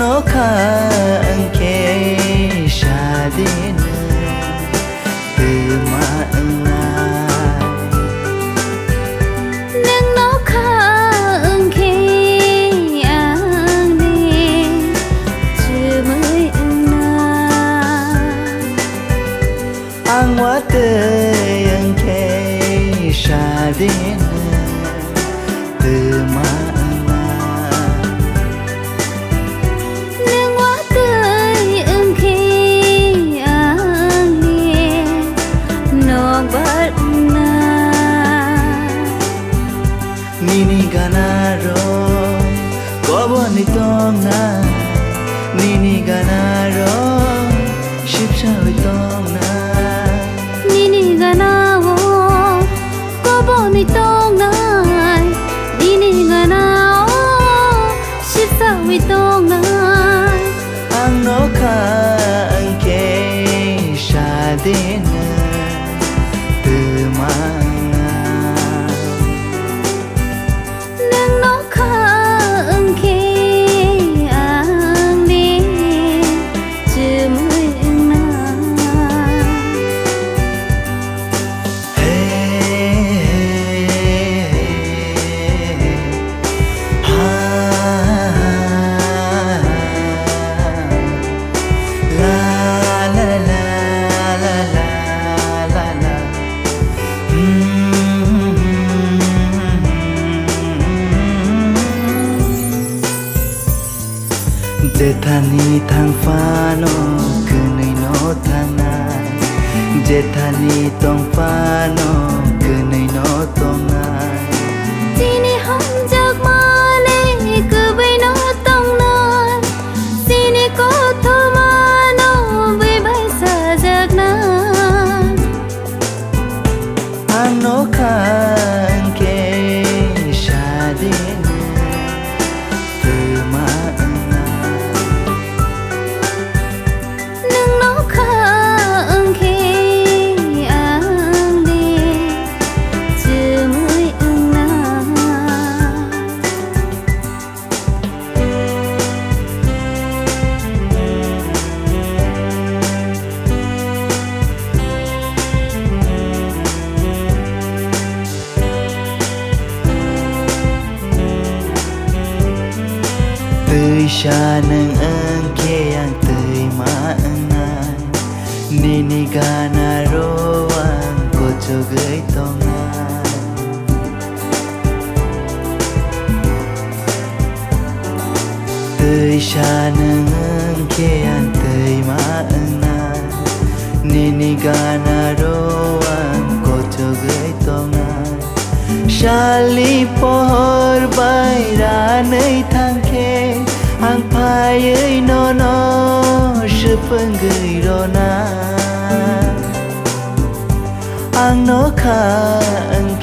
nó khang kê xa đến từ mà nâng nó khang kê anh đi chưa mới anh quá tươi anh kê xa đến từ mà Nini ganaro, kobo ni tongna. Nini ganaro, shipsha wi tongna. Nini ganaro, kobo ni tongna. Nini ganaro, shipsha wi tongna. Ang no khang ke shadena từ mà Jethani thang pha no kunai no thang na Jethani tong pha no kunai no tong na Sini hom jak male kubai no tong na Sini ko tho ma no bai bai sa jak na Ang no khang ke shadena từ mà tươi xa nâng ơn kê ang tươi mà ơn ai Nini gana ro ang cô cho gửi tông ai tươi xa nâng ơn kê ang tươi mà ơn ai Nini gana ro ang cô cho gửi tông ai Shali pohor bay ra nơi thang kê Ang phai ơi no Shupang gửi ro na Ang no khang